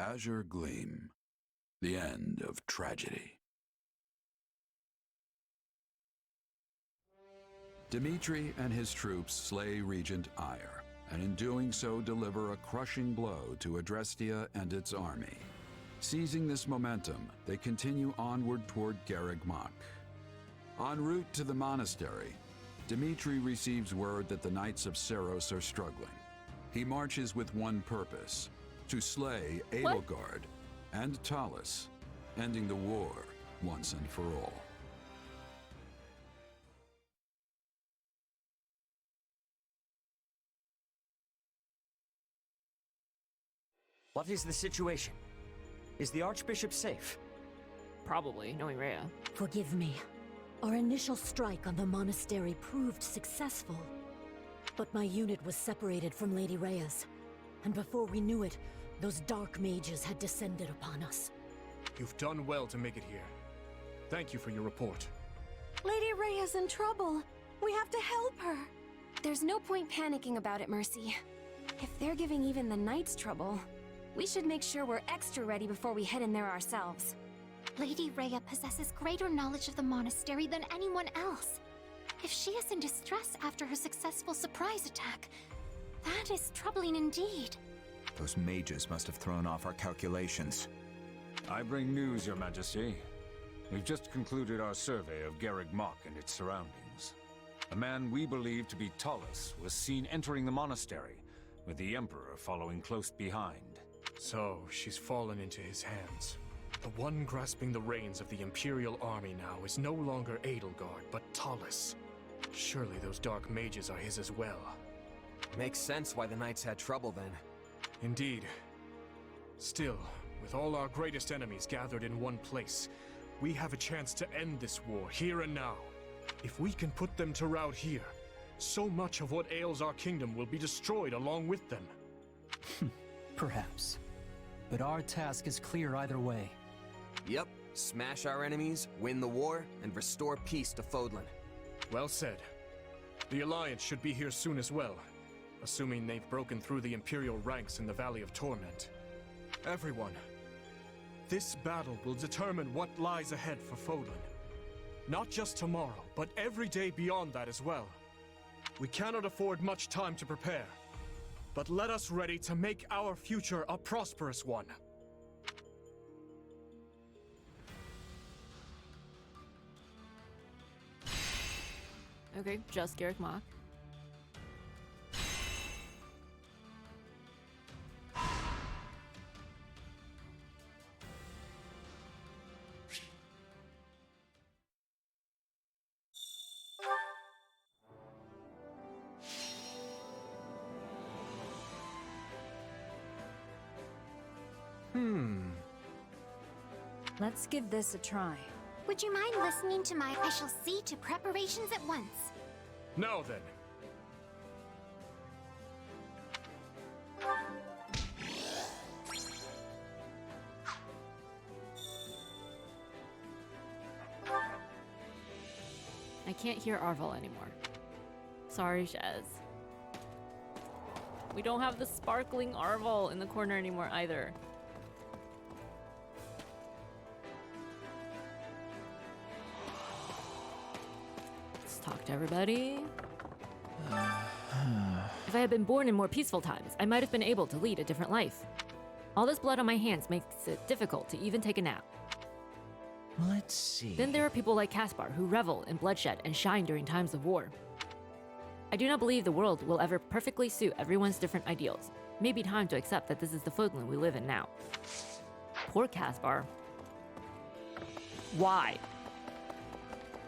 Azure Gleam. The end of tragedy. Dimitri and his troops slay Regent Ire, and in doing so deliver a crushing blow to Adrestia and its army. Seizing this momentum, they continue onward toward Garreg Mach. En route to the monastery, Dimitri receives word that the Knights of Seiros are struggling. He marches with one purpose: to slay Edelgard and Talus, ending the war once and for all. What is the situation? Is the Archbishop safe? Probably, knowing Rhea. Forgive me. Our initial strike on the monastery proved successful. But my unit was separated from Lady Rhea's. And before we knew it, those dark mages had descended upon us. You've done well to make it here. Thank you for your report. Lady Rhea's in trouble. We have to help her. There's no point panicking about it, Mercy. If they're giving even the Knights trouble, we should make sure we're extra ready before we head in there ourselves. Lady Rhea possesses greater knowledge of the monastery than anyone else. If she is in distress after her successful surprise attack, that is troubling indeed. Those mages must have thrown off our calculations. I bring news, Your Majesty. We've just concluded our survey of Garreg Mach and its surroundings. A man we believe to be Talus was seen entering the monastery, with the Emperor following close behind. So, she's fallen into his hands. The one grasping the reins of the Imperial army now is no longer Edelgard, but Talus. Surely those dark mages are his as well. Makes sense why the Knights had trouble then. Indeed. Still, with all our greatest enemies gathered in one place, we have a chance to end this war here and now. If we can put them to rout here, so much of what ails our kingdom will be destroyed along with them. Perhaps. But our task is clear either way. Yep, smash our enemies, win the war, and restore peace to Fodlan. Well said. The Alliance should be here soon as well, assuming they've broken through the Imperial ranks in the Valley of Torment. Everyone, this battle will determine what lies ahead for Fodlan. Not just tomorrow, but every day beyond that as well. We cannot afford much time to prepare, but let us ready to make our future a prosperous one. Okay, just Garreg Mach. Let's give this a try. Would you mind listening to my I shall see to preparations at once? Now then. I can't hear Arval anymore. Sorry, Shez. We don't have the sparkling Arval in the corner anymore either. Let's talk to everybody. If I had been born in more peaceful times, I might have been able to lead a different life. All this blood on my hands makes it difficult to even take a nap. Let's see. Then there are people like Caspar who revel in bloodshed and shine during times of war. I do not believe the world will ever perfectly suit everyone's different ideals. It may be time to accept that this is the Fodlan we live in now. Poor Caspar. Why?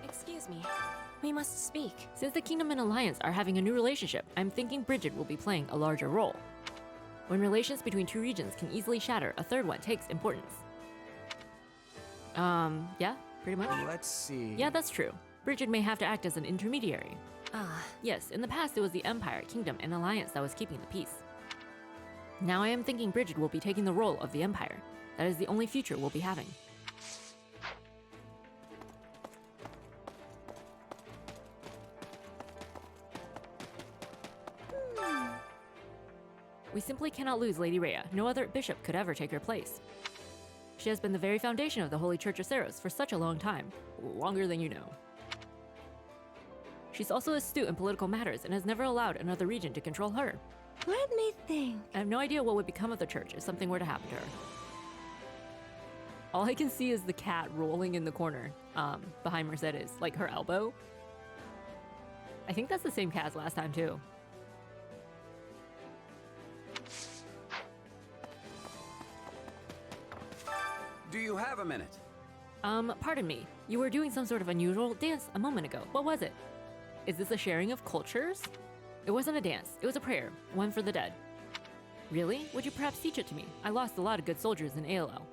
Excuse me. We must speak. Since the Kingdom and Alliance are having a new relationship, I'm thinking Bridget will be playing a larger role. When relations between two regions can easily shatter, a third one takes importance. Yeah, pretty much. Let's see. Yeah, that's true. Bridget may have to act as an intermediary. Ah, Yes, in the past it was the Empire, Kingdom, and Alliance that was keeping the peace. Now I am thinking Bridget will be taking the role of the Empire. That is the only future we'll be having. We simply cannot lose Lady Rhea. No other bishop could ever take her place. She has been the very foundation of the Holy Church of Seiros for such a long time. Longer than you know. She's also astute in political matters and has never allowed another region to control her. Let me think. I have no idea what would become of the church if something were to happen to her. All I can see is the cat rolling in the corner, behind Mercedes, like her elbow. I think that's the same cat as last time too. Do you have a minute? Pardon me. You were doing some sort of unusual dance a moment ago. What was it? Is this a sharing of cultures? It wasn't a dance. It was a prayer. One for the dead. Really? Would you perhaps teach it to me? I lost a lot of good soldiers in ALL.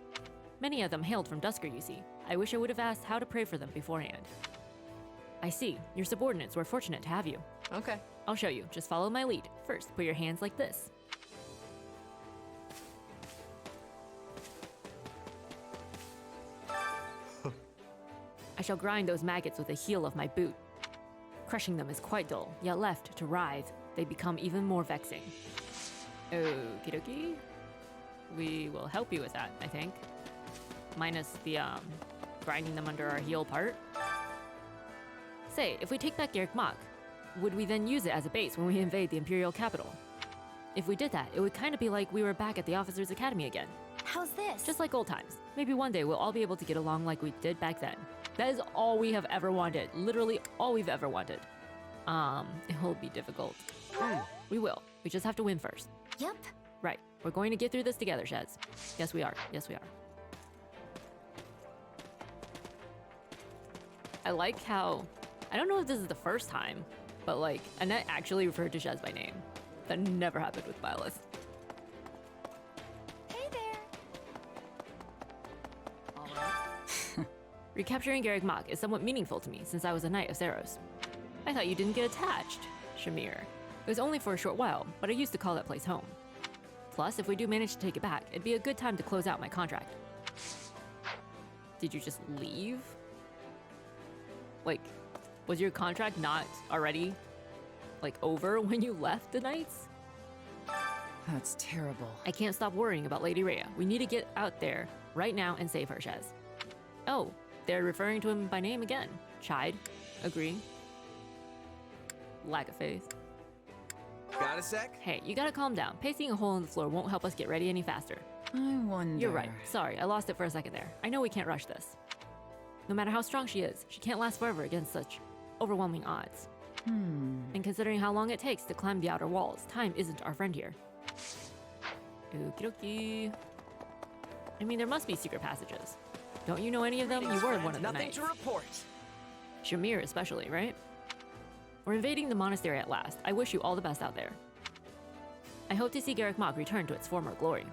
Many of them hailed from Dusker, you see. I wish I would have asked how to pray for them beforehand. I see. Your subordinates were fortunate to have you. Okay. I'll show you. Just follow my lead. First, put your hands like this. I shall grind those maggots with the heel of my boot. Crushing them is quite dull, yet left to writhe, they become even more vexing. Okie dokie. We will help you with that, I think. Minus the, grinding them under our heel part. Say, if we take back Garrick Mach, would we then use it as a base when we invade the Imperial capital? If we did that, it would kind of be like we were back at the Officers' Academy again. How's this? Just like old times. Maybe one day we'll all be able to get along like we did back then. That is all we have ever wanted. Literally all we've ever wanted. It'll be difficult. We will. We just have to win first. Yep. Right. We're going to get through this together, Shaz. Yes, we are. Yes, we are. I like how... I don't know if this is the first time, but like, Annette actually referred to Shaz by name. That never happened with Byleth. Hey there. Recapturing Garrick Mach is somewhat meaningful to me since I was a Knight of Seiros. I thought you didn't get attached, Shamir. It was only for a short while, but I used to call that place home. Plus, if we do manage to take it back, it'd be a good time to close out my contract. Did you just leave? Like, was your contract not already, like, over when you left the Knights? That's terrible. I can't stop worrying about Lady Rhea. We need to get out there right now and save her, Shaz. Oh, they're referring to him by name again. Chide. Agree. Lack of faith. Got a sec? Hey, you gotta calm down. Pasting a hole in the floor won't help us get ready any faster. I wonder... You're right. Sorry, I lost it for a second there. I know we can't rush this. No matter how strong she is, she can't last forever against such overwhelming odds. And considering how long it takes to climb the outer walls, time isn't our friend here. Okie dokie. I mean, there must be secret passages. Don't you know any of them? You were one of the Nothing Knights. to report. Shamir especially, right? We're invading the monastery at last. I wish you all the best out there. I hope to see Garrick Mach return to its former glory.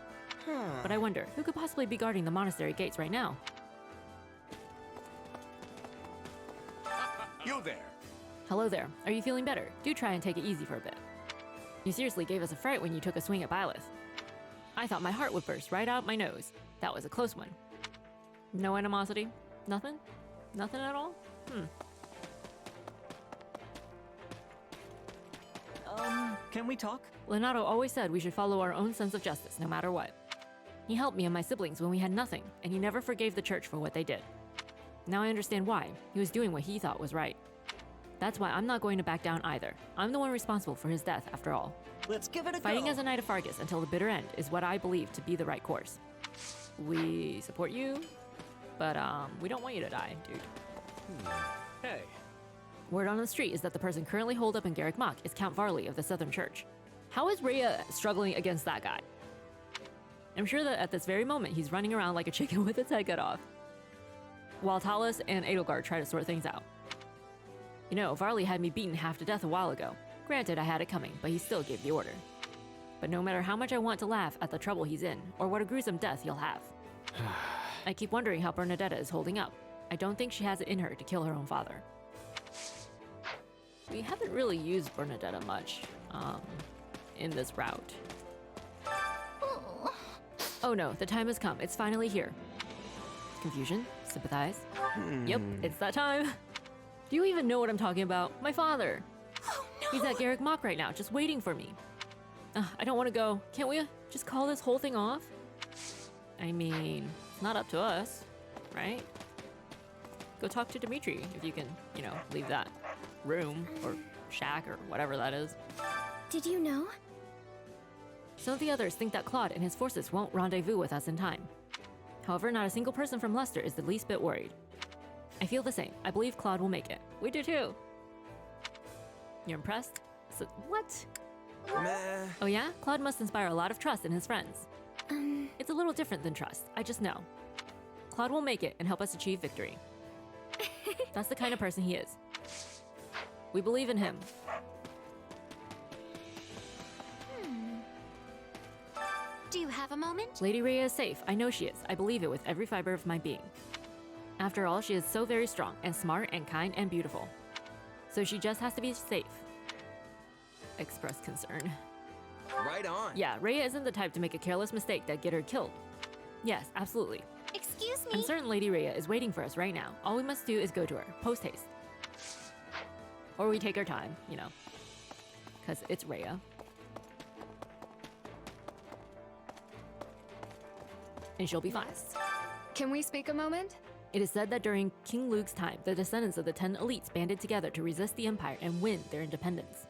But I wonder, who could possibly be guarding the monastery gates right now? You there. Hello there. Are you feeling better? Do try and take it easy for a bit. You seriously gave us a fright when you took a swing at Byleth. I thought my heart would burst right out my nose. That was a close one. No animosity? Nothing? Nothing at all? Can we talk? Leonardo always said we should follow our own sense of justice, no matter what. He helped me and my siblings when we had nothing, and he never forgave the church for what they did. Now I understand why. He was doing what he thought was right. That's why I'm not going to back down either. I'm the one responsible for his death, after all. Let's give it a Fighting go. as a Knight of Fargus until the bitter end is what I believe to be the right course. We support you, but we don't want you to die, dude. Hey. Word on the street is that the person currently holed up in Garrick Mach is Count Varley of the Southern Church. How is Rhea struggling against that guy? I'm sure that at this very moment he's running around like a chicken with its head cut off, while Talos and Edelgard try to sort things out. You know, Varley had me beaten half to death a while ago. Granted, I had it coming, but he still gave the order. But no matter how much I want to laugh at the trouble he's in, or what a gruesome death he'll have, I keep wondering how Bernadetta is holding up. I don't think she has it in her to kill her own father. We haven't really used Bernadetta much, in this route. Oh no, the time has come. It's finally here. Confusion? Sympathize? Yep, it's that time. Do you even know what I'm talking about? My father! Oh no! He's at Garrick Mach right now, just waiting for me. I don't want to go. Can't we just call this whole thing off? I mean, it's not up to us, right? Go talk to Dimitri if you can, you know, leave that room or shack or whatever that is. Did you know? Some of the others think that Claude and his forces won't rendezvous with us in time. However, not a single person from Leicester is the least bit worried. I feel the same. I believe Claude will make it. We do too. You're impressed? So, what? Meh. Oh yeah? Claude must inspire a lot of trust in his friends. It's a little different than trust. I just know. Claude will make it and help us achieve victory. That's the kind of person he is. We believe in him. Do you have a moment? Lady Rhea is safe. I know she is. I believe it with every fiber of my being. After all, she is so very strong and smart and kind and beautiful. So she just has to be safe. Express concern. Right on. Yeah, Rhea isn't the type to make a careless mistake that get her killed. Yes, absolutely. Excuse me? I'm certain Lady Rhea is waiting for us right now. All we must do is go to her, post-haste. Or we take our time, you know. Because it's Rhea. And she'll be fine. Can we speak a moment? It is said that during King Luke's time, the descendants of the 10 elites banded together to resist the Empire and win their independence.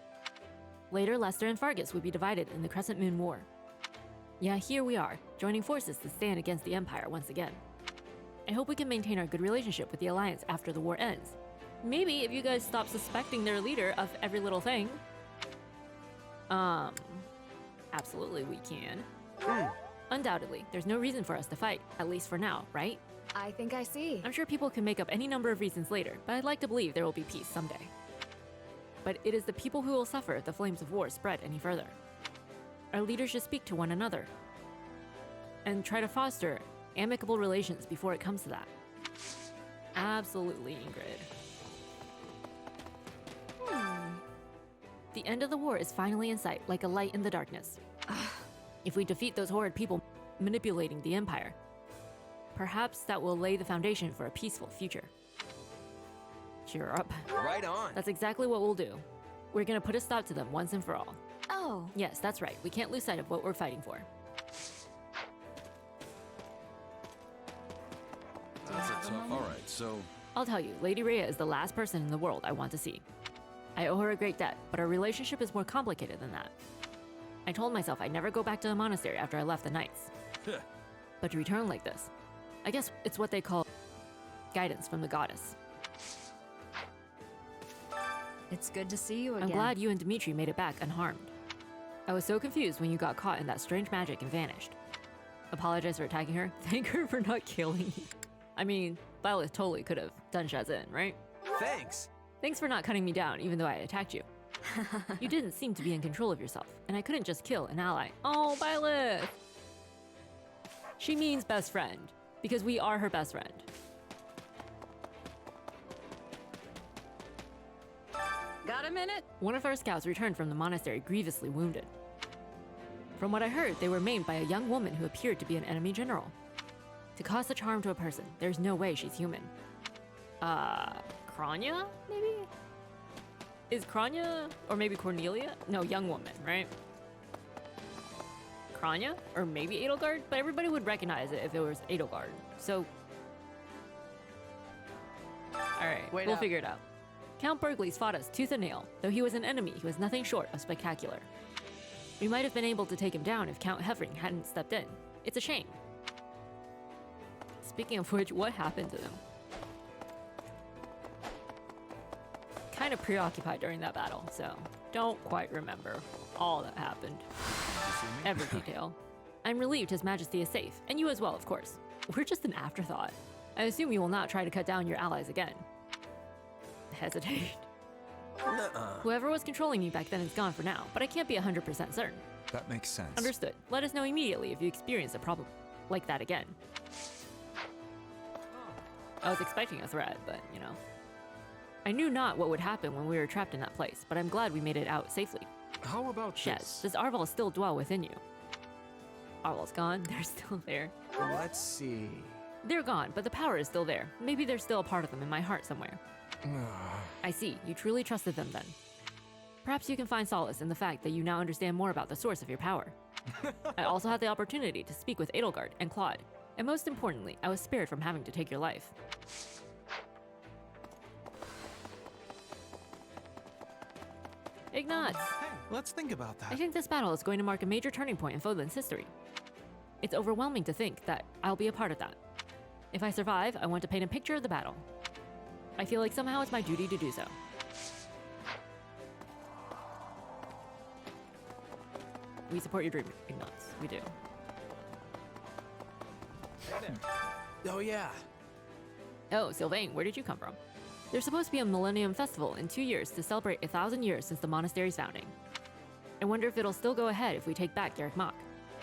Later, Leicester and Fargus would be divided in the Crescent Moon War. Yeah, here we are, joining forces to stand against the Empire once again. I hope we can maintain our good relationship with the Alliance after the war ends. Maybe if you guys stop suspecting their leader of every little thing. Absolutely we can. Undoubtedly, there's no reason for us to fight, at least for now, right? I think I see. I'm sure people can make up any number of reasons later, but I'd like to believe there will be peace someday. But it is the people who will suffer if the flames of war spread any further. Our leaders should speak to one another and try to foster amicable relations before it comes to that. Absolutely, Ingrid. The end of the war is finally in sight, like a light in the darkness. If we defeat those horrid people manipulating the Empire, perhaps that will lay the foundation for a peaceful future. Cheer up. Right on. That's exactly what we'll do. We're gonna put a stop to them once and for all. Oh. Yes, that's right. We can't lose sight of what we're fighting for. Alright, so... I'll tell you, Lady Rhea is the last person in the world I want to see. I owe her a great debt, but our relationship is more complicated than that. I told myself I'd never go back to the monastery after I left the Knights. But to return like this, I guess it's what they call guidance from the goddess. It's good to see you again. I'm glad you and Dimitri made it back unharmed. I was so confused when you got caught in that strange magic and vanished. Apologize for attacking her. Thank her for not killing you. I mean, Violet totally could have done Shazin, right? Thanks. Thanks for not cutting me down even though I attacked you. You didn't seem to be in control of yourself, and I couldn't just kill an ally. Oh, Violet! She means best friend, because we are her best friend. Got a minute? One of our scouts returned from the monastery grievously wounded. From what I heard, they were maimed by a young woman who appeared to be an enemy general. To cause such harm to a person, there's no way she's human. Kranya, maybe? Is Kranya, or maybe Cornelia? No, young woman, right? Kranya, or maybe Edelgard, but everybody would recognize it if it was Edelgard, so... Alright, we'll figure it out. Count Bergley's fought us tooth and nail. Though he was an enemy, he was nothing short of spectacular. We might have been able to take him down if Count Hevring hadn't stepped in. It's a shame. Speaking of which, what happened to them? Kind of preoccupied during that battle, so don't quite remember all that happened. Every detail. I'm relieved His Majesty is safe, and you as well, of course. We're just an afterthought. I assume you will not try to cut down your allies again. Hesitate. Whoever was controlling me back then is gone for now, but I can't be 100% certain. That makes sense. Understood. Let us know immediately if you experience a problem like that again. I was expecting a threat, but, you know. I knew not what would happen when we were trapped in that place, but I'm glad we made it out safely. How about Shez, does Arval still dwell within you? Arval's gone. They're still there. Let's see. They're gone, but the power is still there. Maybe there's still a part of them in my heart somewhere. I see. You truly trusted them then. Perhaps you can find solace in the fact that you now understand more about the source of your power. I also had the opportunity to speak with Edelgard and Claude, and most importantly, I was spared from having to take your life. Ignatz! Hey, let's think about that. I think this battle is going to mark a major turning point in Fodlan's history. It's overwhelming to think that I'll be a part of that. If I survive, I want to paint a picture of the battle. I feel like somehow it's my duty to do so. We support your dream, Ignatz. We do. Oh yeah. Oh, Sylvain, where did you come from? There's supposed to be a Millennium Festival in 2 years to celebrate 1,000 years since the monastery's founding. I wonder if it'll still go ahead if we take back Garreg Mach.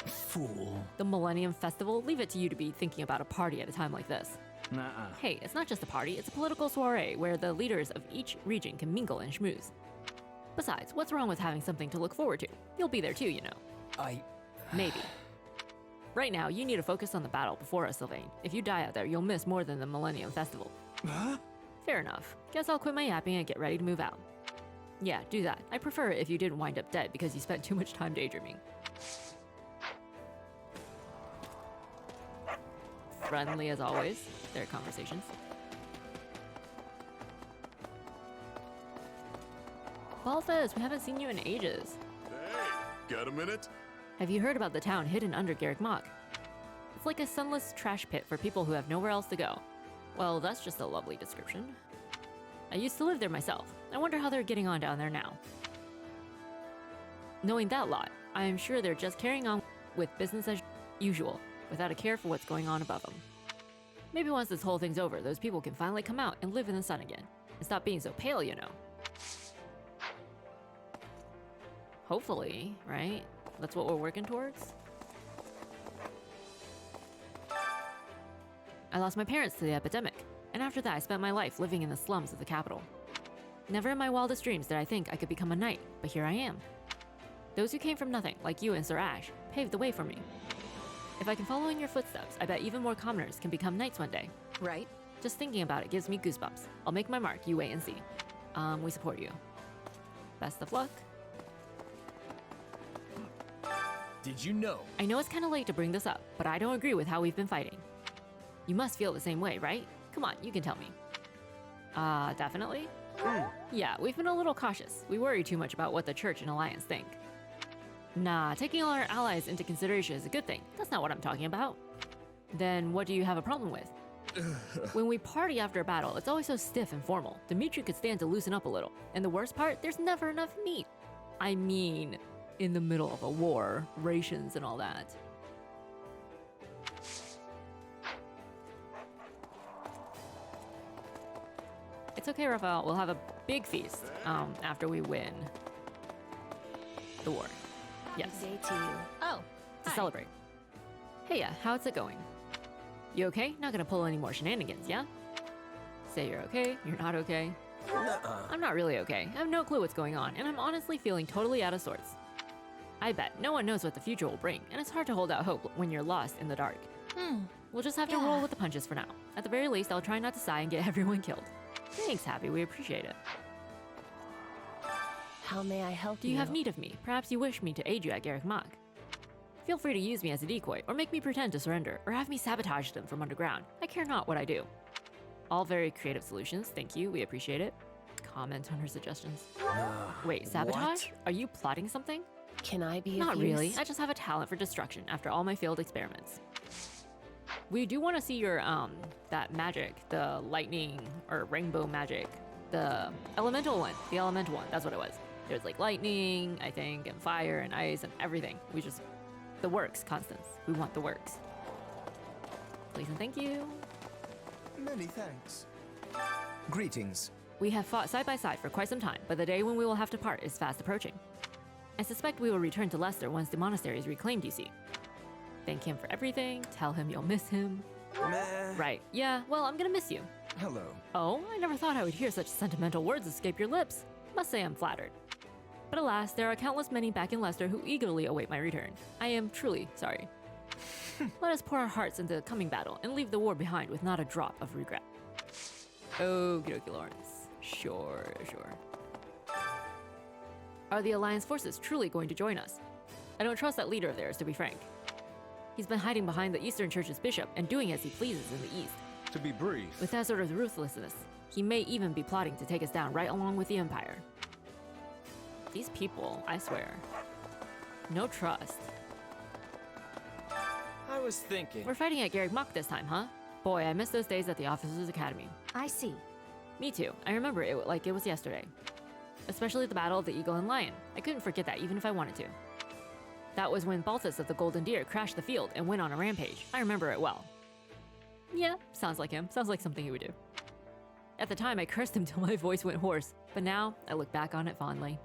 Fool. The Millennium Festival? Leave it to you to be thinking about a party at a time like this. Nuh-uh. Hey, it's not just a party, it's a political soiree where the leaders of each region can mingle and schmooze. Besides, what's wrong with having something to look forward to? You'll be there too, you know. Maybe. Right now, you need to focus on the battle before us, Sylvain. If you die out there, you'll miss more than the Millennium Festival. Huh? Fair enough. Guess I'll quit my yapping and get ready to move out. Yeah, do that. I prefer it if you didn't wind up dead because you spent too much time daydreaming. Friendly as always, their conversations. Balthus, we haven't seen you in ages. Hey, got a minute? Have you heard about the town hidden under Garreg Mach? It's like a sunless trash pit for people who have nowhere else to go. Well, that's just a lovely description. I used to live there myself. I wonder how they're getting on down there now. Knowing that lot, I am sure they're just carrying on with business as usual, without a care for what's going on above them. Maybe once this whole thing's over, those people can finally come out and live in the sun again, and stop being so pale, you know. Hopefully, right? That's what we're working towards? I lost my parents to the epidemic, and after that I spent my life living in the slums of the capital. Never in my wildest dreams did I think I could become a knight, but here I am. Those who came from nothing, like you and Sir Ash, paved the way for me. If I can follow in your footsteps, I bet even more commoners can become knights one day. Right? Just thinking about it gives me goosebumps. I'll make my mark, you wait and see. We support you. Best of luck. Did you know? I know it's kind of late to bring this up, but I don't agree with how we've been fighting. You must feel the same way, right? Come on, you can tell me. Definitely? Yeah, we've been a little cautious. We worry too much about what the Church and Alliance think. Nah, taking all our allies into consideration is a good thing. That's not what I'm talking about. Then what do you have a problem with? When we party after a battle, it's always so stiff and formal. Dimitri could stand to loosen up a little. And the worst part, there's never enough meat. I mean, in the middle of a war, rations and all that. It's okay, Raphael. We'll have a big feast after we win the war. Yes. Day to you. Oh, to celebrate. Hey, yeah, how's it going? You okay? Not gonna pull any more shenanigans, yeah? Say you're okay, you're not okay. I'm not really okay. I have no clue what's going on, and I'm honestly feeling totally out of sorts. I bet no one knows what the future will bring, and it's hard to hold out hope when you're lost in the dark. We'll just have to roll with the punches for now. At the very least, I'll try not to sigh and get everyone killed. Thanks, Happy. We appreciate it. How may I help you? Do you have need of me? Perhaps you wish me to aid you at Garreg Mach. Feel free to use me as a decoy, or make me pretend to surrender, or have me sabotage them from underground. I care not what I do. All very creative solutions, thank you, we appreciate it. Comment on her suggestions. Wait, sabotage? Are you plotting something? Can I be of Not use? really, I just have a talent for destruction after all my failed experiments. We do want to see your, that magic, the lightning, or rainbow magic. The elemental one, that's what it was. There's like lightning, I think, and fire and ice and everything. The works, Constance. We want the works. Please and thank you. Many thanks. Greetings. We have fought side by side for quite some time, but the day when we will have to part is fast approaching. I suspect we will return to Leicester once the monastery is reclaimed, you see. Thank him for everything, tell him you'll miss him. Meh. Right, yeah, well, I'm gonna miss you. Hello. Oh, I never thought I would hear such sentimental words escape your lips. Must say I'm flattered. But alas, there are countless many back in Leicester who eagerly await my return. I am truly sorry. Let us pour our hearts into the coming battle and leave the war behind with not a drop of regret. Okie dokie, Lawrence. Sure. Are the Alliance forces truly going to join us? I don't trust that leader of theirs, to be frank. He's been hiding behind the Eastern Church's bishop and doing as he pleases in the East. To be brief, With that sort of ruthlessness, he may even be plotting to take us down right along with the Empire. These people, I swear. No trust. I was thinking. We're fighting at Garreg Mach this time, huh? Boy, I miss those days at the Officers' Academy. I see. Me too. I remember it like it was yesterday. Especially the Battle of the Eagle and Lion. I couldn't forget that even if I wanted to. That was when Balthus of the Golden Deer crashed the field and went on a rampage. I remember it well. Yeah, sounds like him. Sounds like something he would do. At the time, I cursed him till my voice went hoarse, but now I look back on it fondly.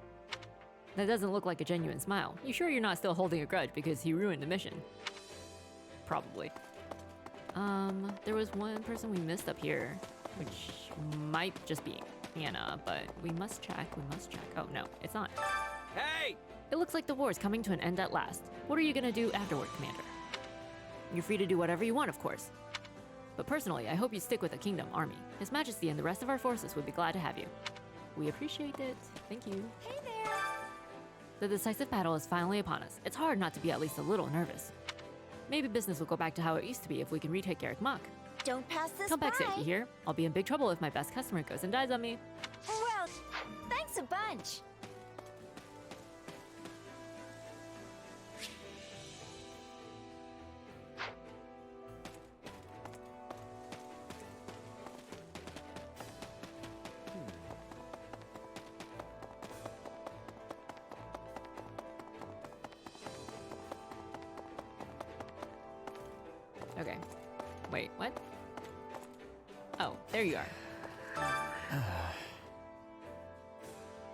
That doesn't look like a genuine smile. You sure you're not still holding a grudge because he ruined the mission? Probably. There was one person we missed up here, which might just be Anna, but we must check, Oh, no, it's not. Hey! It looks like the war is coming to an end at last. What are you gonna do afterward, Commander? You're free to do whatever you want, of course. But personally, I hope you stick with the Kingdom Army. His Majesty and the rest of our forces would be glad to have you. We appreciate it. Thank you. Hey there! The decisive battle is finally upon us. It's hard not to be at least a little nervous. Maybe business will go back to how it used to be if we can retake Garreg Mach. Don't pass this Come back by. safe, you hear? I'll be in big trouble if my best customer goes and dies on me. Well, thanks a bunch. Okay. Wait, what? Oh, there you are.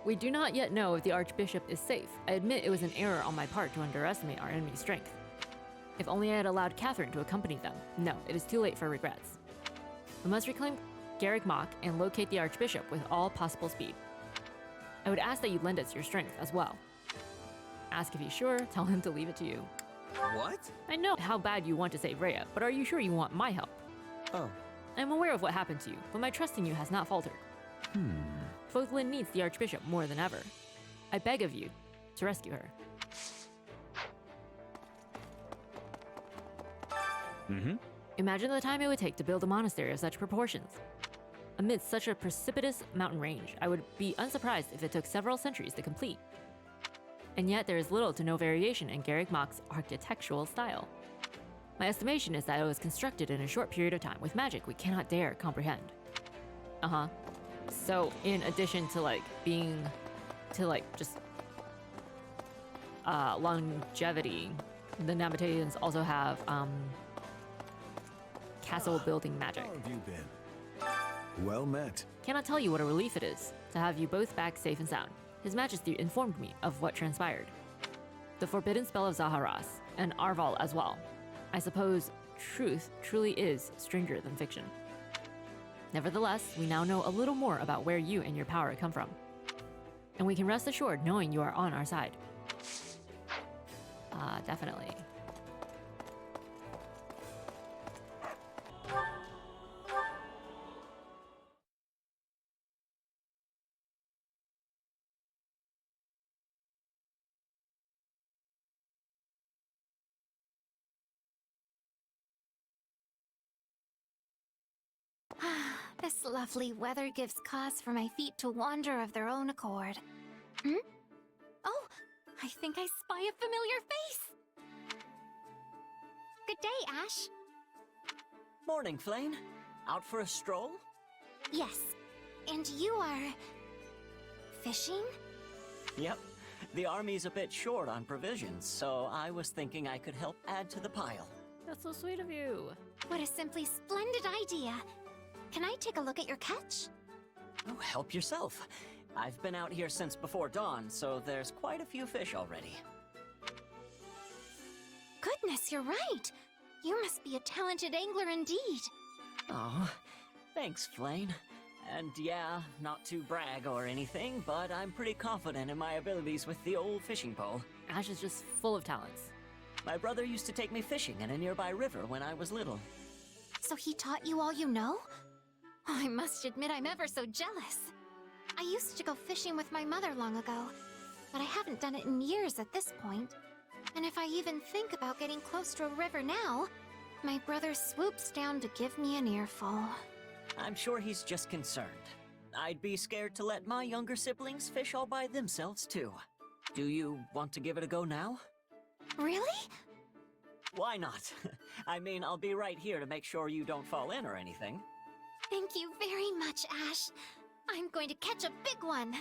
We do not yet know if the Archbishop is safe. I admit it was an error on my part to underestimate our enemy's strength. If only I had allowed Catherine to accompany them. No, it is too late for regrets. We must reclaim Garreg Mach and locate the Archbishop with all possible speed. I would ask that you lend us your strength as well. Ask if he's sure, tell him to leave it to you. What? I know how bad you want to save Rhea, but are you sure you want my help? Oh. I'm aware of what happened to you, but my trust in you has not faltered. Fothlin needs the Archbishop more than ever. I beg of you to rescue her. Imagine the time it would take to build a monastery of such proportions. Amidst such a precipitous mountain range, I would be unsurprised if it took several centuries to complete. And yet there is little to no variation in Garreg Mach's architectural style. My estimation is that it was constructed in a short period of time with magic we cannot dare comprehend. So in addition to longevity, the Nabateans also have castle building magic. How have you been? Well met. Cannot tell you what a relief it is to have you both back safe and sound. His Majesty informed me of what transpired. The forbidden spell of Zaharas, and Arval as well. I suppose truth truly is stranger than fiction. Nevertheless, we now know a little more about where you and your power come from. And we can rest assured knowing you are on our side. Definitely. This lovely weather gives cause for my feet to wander of their own accord. Oh, I think I spy a familiar face! Good day, Ash. Morning, Flayn. Out for a stroll? Yes. And you are... fishing? Yep. The army's a bit short on provisions, so I was thinking I could help add to the pile. That's so sweet of you. What a simply splendid idea. Can I take a look at your catch? Oh, help yourself. I've been out here since before dawn, so there's quite a few fish already. Goodness, you're right. You must be a talented angler indeed. Oh, thanks, Flayn. And yeah, not to brag or anything, but I'm pretty confident in my abilities with the old fishing pole. Ash is just full of talents. My brother used to take me fishing in a nearby river when I was little. So he taught you all you know? Oh, I must admit I'm ever so jealous. I used to go fishing with my mother long ago, but I haven't done it in years at this point. And if I even think about getting close to a river now, my brother swoops down to give me an earful. I'm sure he's just concerned. I'd be scared to let my younger siblings fish all by themselves, too. Do you want to give it a go now? Really? Why not? I mean, I'll be right here to make sure you don't fall in or anything. Thank you very much, Ash. I'm going to catch a big one.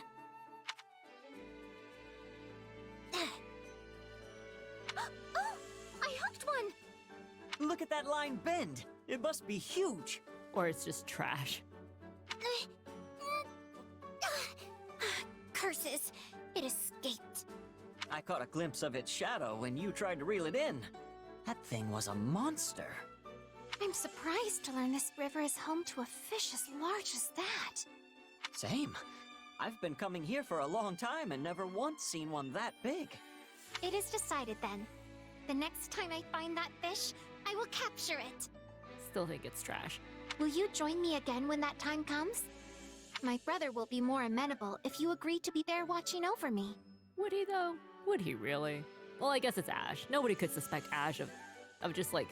Oh, I hooked one! Look at that line bend! It must be huge! Or it's just trash. Curses! It escaped. I caught a glimpse of its shadow when you tried to reel it in. That thing was a monster. I'm surprised to learn this river is home to a fish as large as that. Same. I've been coming here for a long time and never once seen one that big. It is decided then. The next time I find that fish, I will capture it. Still think it's trash. Will you join me again when that time comes? My brother will be more amenable if you agree to be there watching over me. Would he though? Would he really? Well, I guess it's Ash. Nobody could suspect Ash of just like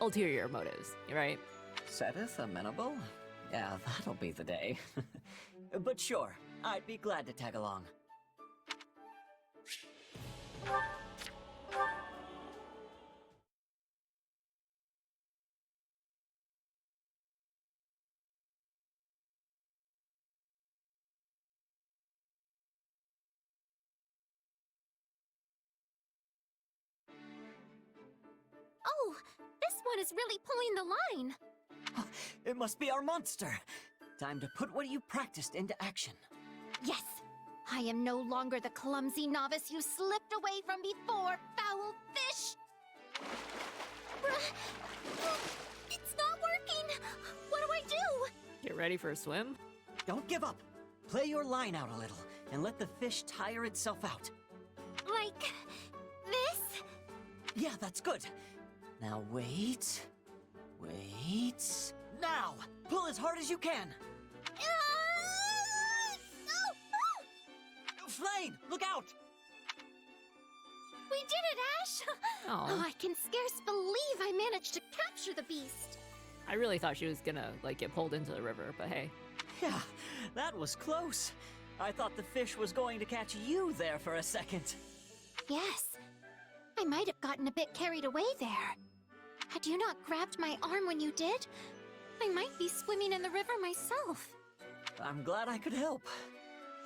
ulterior motives, right? Seteth amenable? Yeah, that'll be the day. But sure, I'd be glad to tag along. Oh, this one is really pulling the line. It must be our monster. Time to put what you practiced into action. Yes, I am no longer the clumsy novice you slipped away from before, foul fish. It's not working. What do I do? Get ready for a swim? Don't give up. Play your line out a little and let the fish tire itself out. Like this? Yeah, that's good. Now wait. Wait. Now! Pull as hard as you can! Flame, look out! We did it, Ash! Oh, I can scarce believe I managed to capture the beast. I really thought she was gonna, like, get pulled into the river, but hey. Yeah, that was close. I thought the fish was going to catch you there for a second. Yes. I might have gotten a bit carried away there. Had you not grabbed my arm when you did, I might be swimming in the river myself. I'm glad I could help.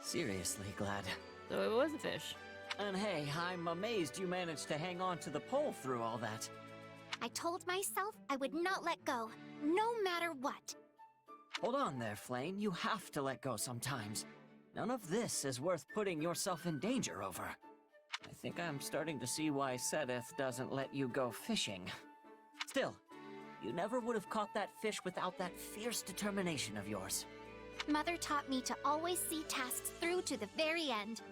Seriously glad. So it was a fish. And hey, I'm amazed you managed to hang on to the pole through all that. I told myself I would not let go, no matter what. Hold on there, Flame. You have to let go sometimes. None of this is worth putting yourself in danger over. I think I'm starting to see why Seteth doesn't let you go fishing. Still, you never would have caught that fish without that fierce determination of yours. Mother taught me to always see tasks through to the very end.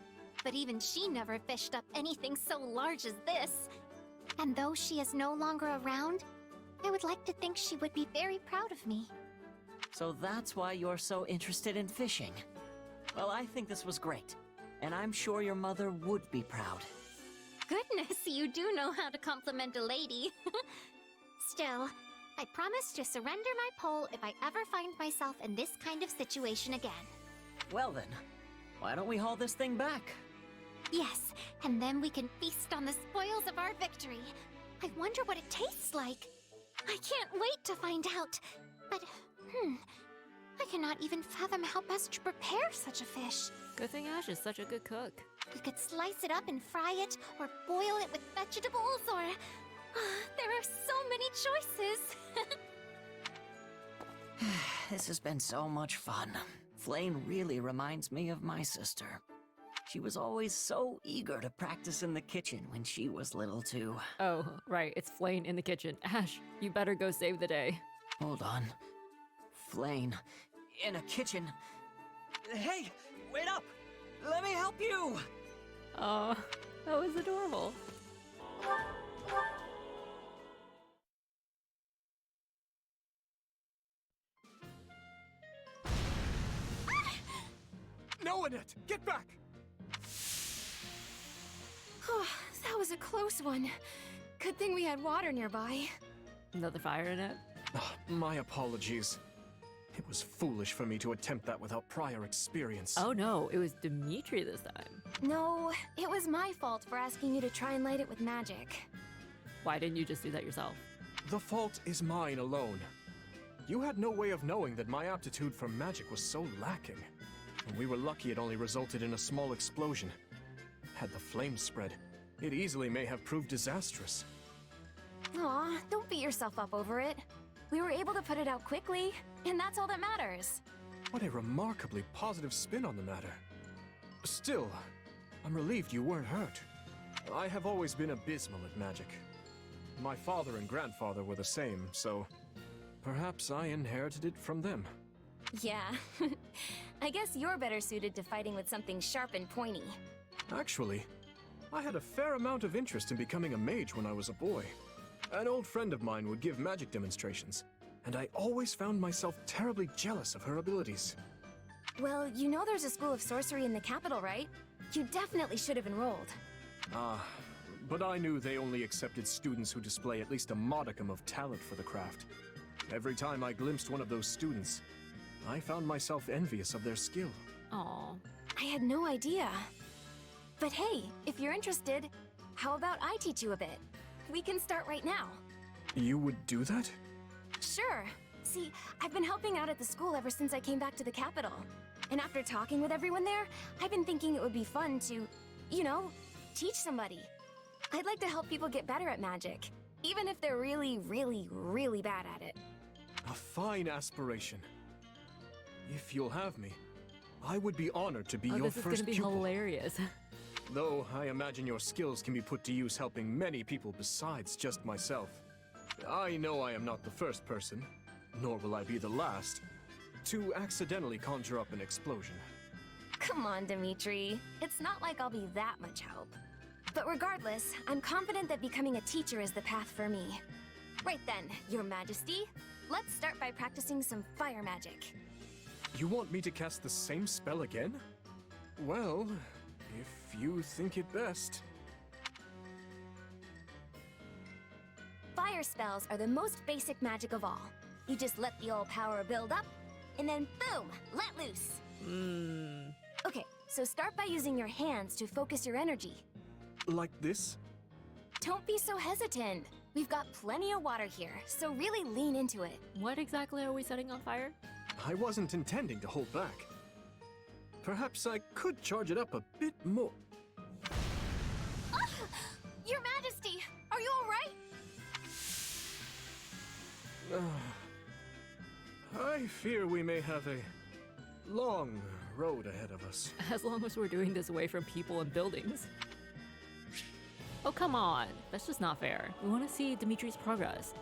But even she never fished up anything so large as this. And though she is no longer around, I would like to think she would be very proud of me. So that's why you're so interested in fishing. Well, I think this was great. And I'm sure your mother would be proud. Goodness, you do know how to compliment a lady. Still, I promise to surrender my pole if I ever find myself in this kind of situation again. Well then, why don't we haul this thing back? Yes, and then we can feast on the spoils of our victory. I wonder what it tastes like. I can't wait to find out. But, I cannot even fathom how best to prepare such a fish. Good thing Ash is such a good cook. We could slice it up and fry it, or boil it with vegetables, or... there are so many choices! This has been so much fun. Flame really reminds me of my sister. She was always so eager to practice in the kitchen when she was little too. Oh, right, it's Flame in the kitchen. Ash, you better go save the day. Hold on. Flame, in a kitchen. Hey, wait up! Let me help you! Oh, that was adorable. No, Annette! Get back! That was a close one. Good thing we had water nearby. Another fire in it? My apologies. It was foolish for me to attempt that without prior experience. Oh no, it was Dimitri this time. No, it was my fault for asking you to try and light it with magic. Why didn't you just do that yourself? The fault is mine alone. You had no way of knowing that my aptitude for magic was so lacking. And we were lucky it only resulted in a small explosion. Had the flames spread, it easily may have proved disastrous. Aw, don't beat yourself up over it. We were able to put it out quickly, and that's all that matters. What a remarkably positive spin on the matter. Still, I'm relieved you weren't hurt. I have always been abysmal at magic. My father and grandfather were the same, so perhaps I inherited it from them. Yeah, I guess you're better suited to fighting with something sharp and pointy. Actually, I had a fair amount of interest in becoming a mage when I was a boy. An old friend of mine would give magic demonstrations, and I always found myself terribly jealous of her abilities. Well, you know there's a school of sorcery in the capital, right? You definitely should have enrolled. But I knew they only accepted students who display at least a modicum of talent for the craft. Every time I glimpsed one of those students, I found myself envious of their skill. Aw. I had no idea. But hey, if you're interested, how about I teach you a bit? We can start right now. You would do that? Sure. See, I've been helping out at the school ever since I came back to the capital. And after talking with everyone there, I've been thinking it would be fun to, you know, teach somebody. I'd like to help people get better at magic, even if they're really, really, really bad at it. A fine aspiration. If you'll have me, I would be honored to be your this is first gonna be pupil. hilarious. Though I imagine your skills can be put to use helping many people besides just myself. I know I am not the first person, nor will I be the last, to accidentally conjure up an explosion. Come on, Dimitri. It's not like I'll be that much help. But regardless, I'm confident that becoming a teacher is the path for me. Right then, Your Majesty, let's start by practicing some fire magic. You want me to cast the same spell again? Well, if you think it best. Fire spells are the most basic magic of all. You just let the old power build up, and then boom, let loose. Okay, so start by using your hands to focus your energy. Like this? Don't be so hesitant. We've got plenty of water here, so really lean into it. What exactly are we setting on fire? I wasn't intending to hold back. Perhaps I could charge it up a bit more. Your Majesty, are you all right? I fear we may have a long road ahead of us. As long as we're doing this away from people and buildings. Oh, come on. That's just not fair. We want to see Dimitri's progress.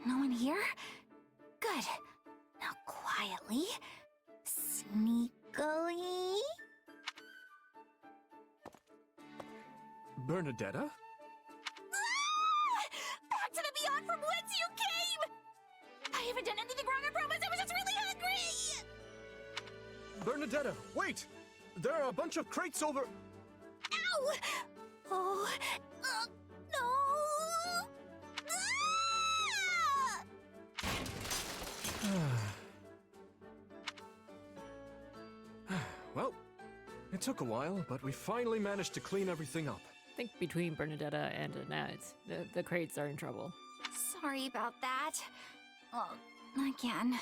No one here? Good. Now quietly, sneakily. Bernadetta? Back to the beyond from whence you came! I haven't done anything wrong, I promise. I was just really hungry! Bernadetta, wait! There are a bunch of crates over... Ow! Oh, no! Well, it took a while, but we finally managed to clean everything up. I think between Bernadetta and Annette, the crates are in trouble. Sorry about that. Oh, again.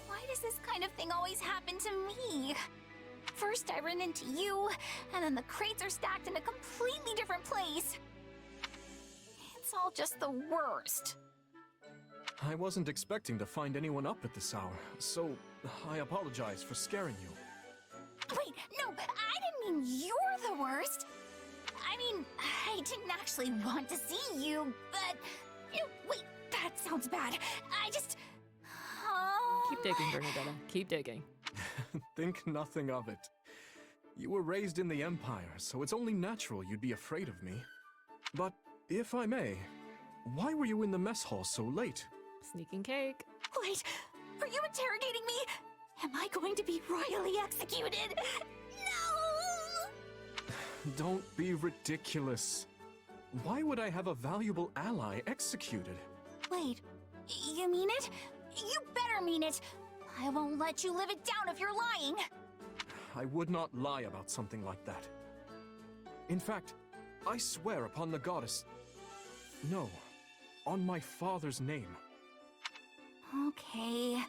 Why does this kind of thing always happen to me? First I run into you, and then the crates are stacked in a completely different place. It's all just the worst. I wasn't expecting to find anyone up at this hour, so I apologize for scaring you. Wait, no, I didn't mean you're the worst. I mean, I didn't actually want to see you, but... Wait, that sounds bad. I just... Keep digging, Bernadetta. Keep digging. Think nothing of it. You were raised in the Empire, so it's only natural you'd be afraid of me. But, if I may, why were you in the mess hall so late? Sneaking cake. Wait, are you interrogating me? Am I going to be royally executed? No! Don't be ridiculous. Why would I have a valuable ally executed? Wait, you mean it? You better mean it! I won't let you live it down if you're lying! I would not lie about something like that. In fact, I swear upon the goddess... No, on my father's name. Okay,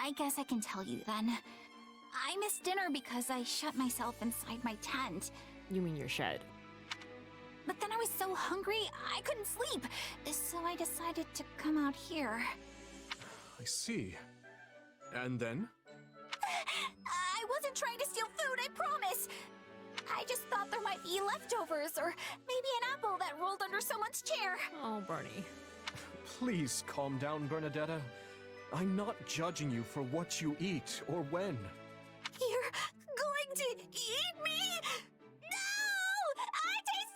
I guess I can tell you then. I missed dinner because I shut myself inside my tent. You mean your shed? But then I was so hungry, I couldn't sleep, so I decided to come out here. I see. And then? I wasn't trying to steal food, I promise! I just thought there might be leftovers, or maybe an apple that rolled under someone's chair. Oh, Bernie. Please calm down, Bernadetta. I'm not judging you for what you eat or when. You're going to eat me? No! I taste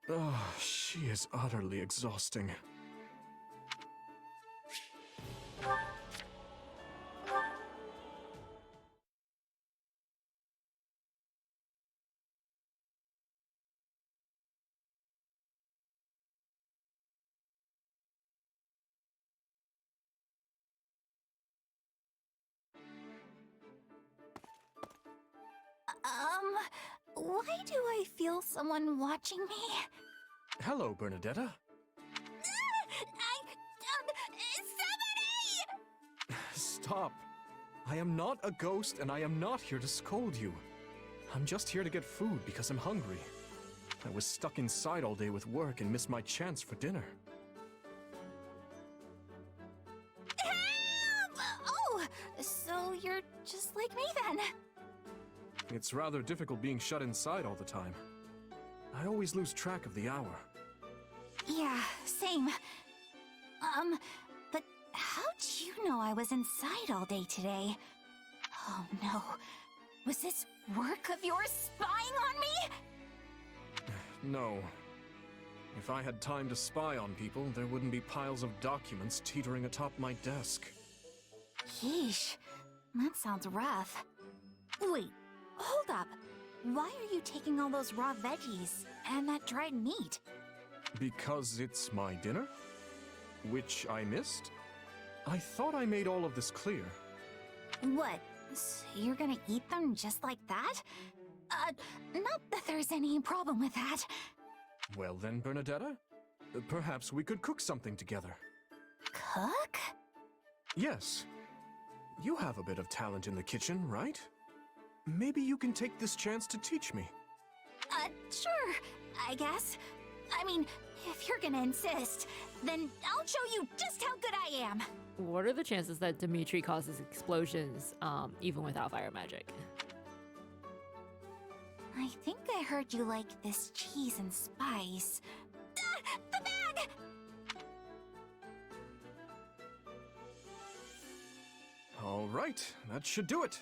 terrible! Oh, she is utterly exhausting. Why do I feel someone watching me? Hello, Bernadetta. Somebody! Stop. I am not a ghost, and I am not here to scold you. I'm just here to get food because I'm hungry. I was stuck inside all day with work and missed my chance for dinner. Help! Oh, so you're just like me then. It's rather difficult being shut inside all the time. I always lose track of the hour. Yeah, same. But how'd you know I was inside all day today? Oh no. Was this work of yours spying on me? No. If I had time to spy on people, there wouldn't be piles of documents teetering atop my desk. Yeesh. That sounds rough. Wait. Hold up. Why are you taking all those raw veggies and that dried meat? Because it's my dinner? Which I missed? I thought I made all of this clear. What? So you're gonna eat them just like that? Not that there's any problem with that. Well then, Bernadetta, perhaps we could cook something together. Cook? Yes. You have a bit of talent in the kitchen, right? Maybe you can take this chance to teach me. Sure, I guess. I mean, if you're gonna insist, then I'll show you just how good I am. What are the chances that Dimitri causes explosions, even without fire magic? I think I heard you like this cheese and spice. The bag! All right, that should do it.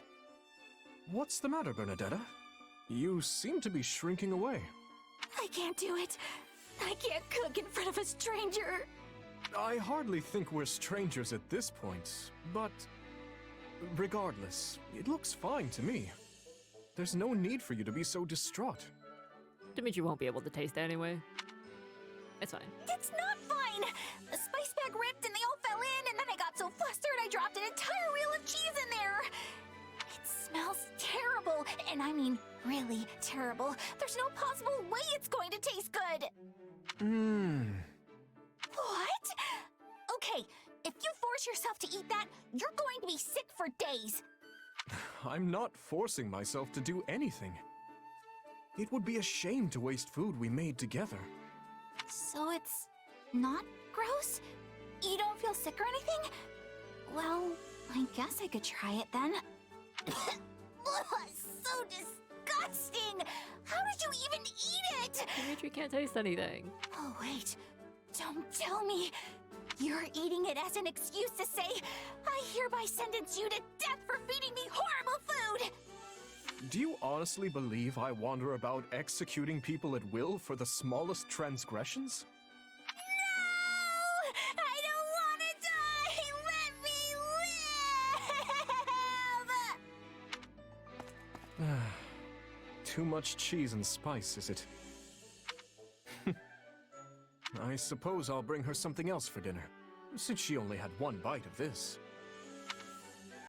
What's the matter, Bernadetta? You seem to be shrinking away. I can't do it. I can't cook in front of a stranger. I hardly think we're strangers at this point, but regardless, it looks fine to me. There's no need for you to be so distraught. Dimitri won't be able to taste it anyway. It's fine. It's not fine! The spice bag ripped and they all fell in, and then I got so flustered I dropped an entire reel of cheese in there! It smells terrible, and I mean really terrible. There's no possible way it's going to taste good! What? Okay, if you force yourself to eat that, you're going to be sick for days! I'm not forcing myself to do anything. It would be a shame to waste food we made together. So it's not gross? You don't feel sick or anything? Well, I guess I could try it then. So disgusting! How did you even eat it? Dimitri can't taste anything. Oh, wait. Don't tell me. You're eating it as an excuse to say, I hereby sentence you to death for feeding me horrible food! Do you honestly believe I wander about executing people at will for the smallest transgressions? No! I don't want to die! Let me live! Too much cheese and spice, is it? I suppose I'll bring her something else for dinner, since she only had one bite of this.